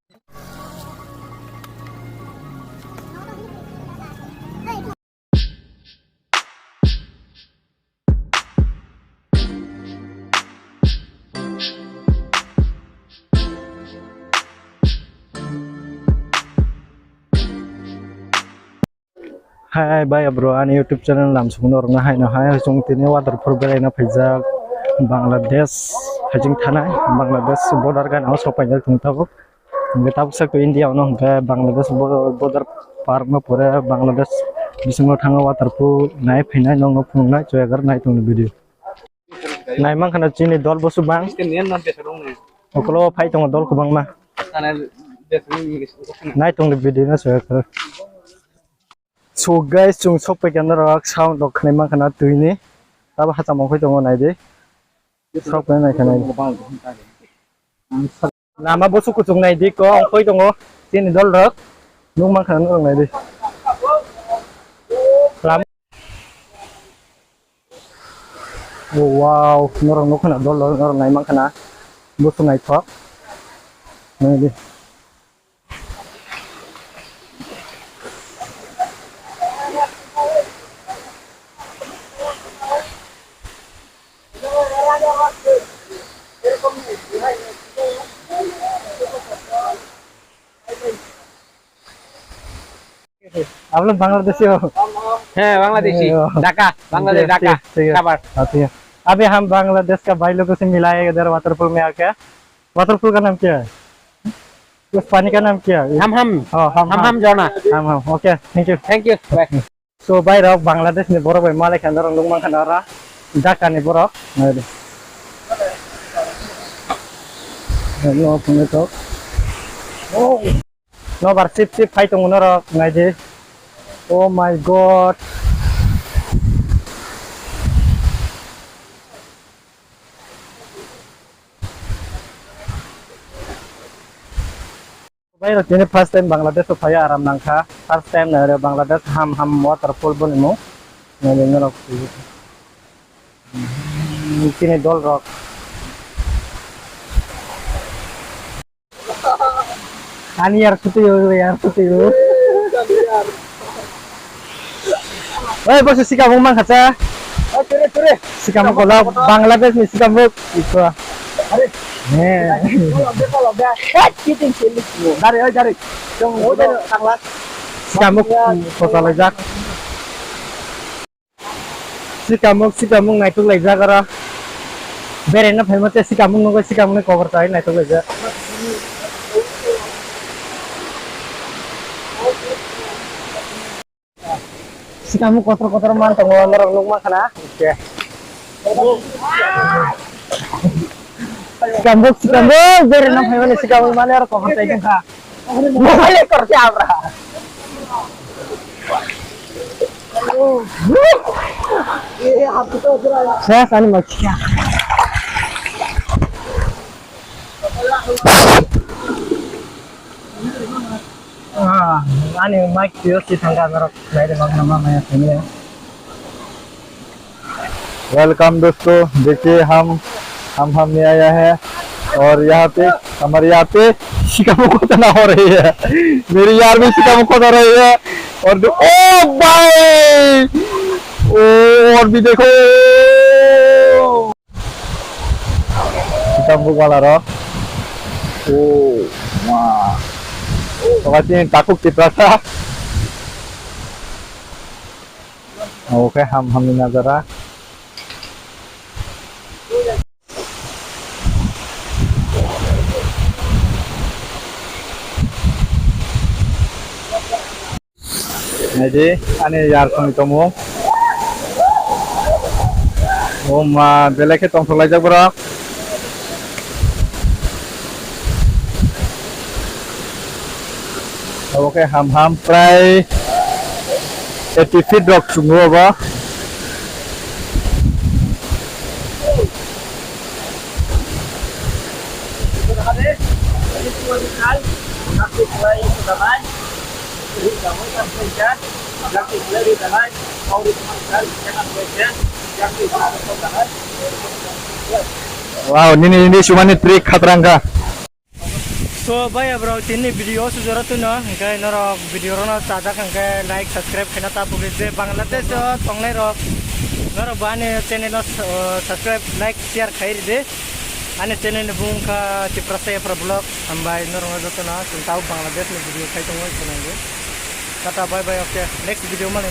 Hai bye bro, ani YouTube channel langsung orang hai na hai jong tini waterfall berai na phaijak Bangladesh hajing thanai Bangladesh border gan aw sopaijak tungtabuk ngetab sak to India no hingke Bangladesh border par no pore Bangladesh bisingo thanga waterfall nai phainai nong phungnai choyagar nai tung video nai mang khana chini dol bosu bang okolo phai tong dol kubang ma nai tung video na choyagar. So guys, chung sok pe kana rak sound dok khne ma kana tuini tab ha chamong khoi tongo nai de sok pe nai khana nama bosu ku chung nai di ko khoi tongo tin dol rak nung ma khana nang nai de lam wow norang nok khana dol norang nai ma khana bosu nai thok nai de आप लोग बांग्लादेशी हो? है बांग्लादेशी, ढाका, बांग्लादेश ढाका, खबर। है अभी हम बांग्लादेश का भाई लोगों से मिलाए इधर वाटरफॉल में आके। वाटरफॉल का नाम क्या है? उस पानी का नाम क्या है? हम जोना हम ओके थैंक यू बाय। सो भाई रॉक बांग्लादेश ने बोरो भाई माले के अंदर लोग मान खंडारा ढाका ने बोरो नो पुने तो ओ नो बार सिप फाइट नो रॉक नाइ दे ओ माय गॉड भाई रखने फर्स्ट टाइम बांग्लादेश तो फाया आराम नांखा फर्स्ट टाइम ना बांग्लादेश हम वाटरफॉल बनिमो नलेंगे रॉक किने डॉल रॉक ani यार सुती हो ओए बस सिकामो मान खाचा तुरे सिकामो कोला बांग्लादेश में सिकामो इको अरे ने किting sini dari jong udah tanglas sikamuk kota lejak sikamuk naituk lejak ara berena famous sikamuk nunggu sikamuk cover tai naituk lejak sikamuk kotor man tong orang nunggu kana oke Sikambuk berena famous sikamuk mana ara cover tai kan mobile kerja apa saya sani makia ani mic दियो si thangga नरक light nama मैं sini ya welcome दोस्तों देखिए हम में आया है और यहाँ पे हमारे यहाँ पे शिकामो कोतना हो रही है मेरी यार भी शिकामो कोता रही है और ओ भाई ओ और भी देखो शिकामो वाला रो ओ वाह तो kasih takut kita sah oke हम नजारा jadi ane yar kami temu ma belek ke tong lajak bro oke ham pray 80 feet drop sungguh apa wow ini cuma nih trik khatrangka So bye bro, tini video sujara tu no, hingga noro video rono caca hingga like subscribe kena tapu gede Bangladesh tonglai ro, noro bani channel no subscribe like share khairi de, ane channel bung ka ciprasa ya vlog, ambai noro ngajo tu no, tahu Bangladesh ni video khai tunggu senang de. Kata bye bye, okay, next video mana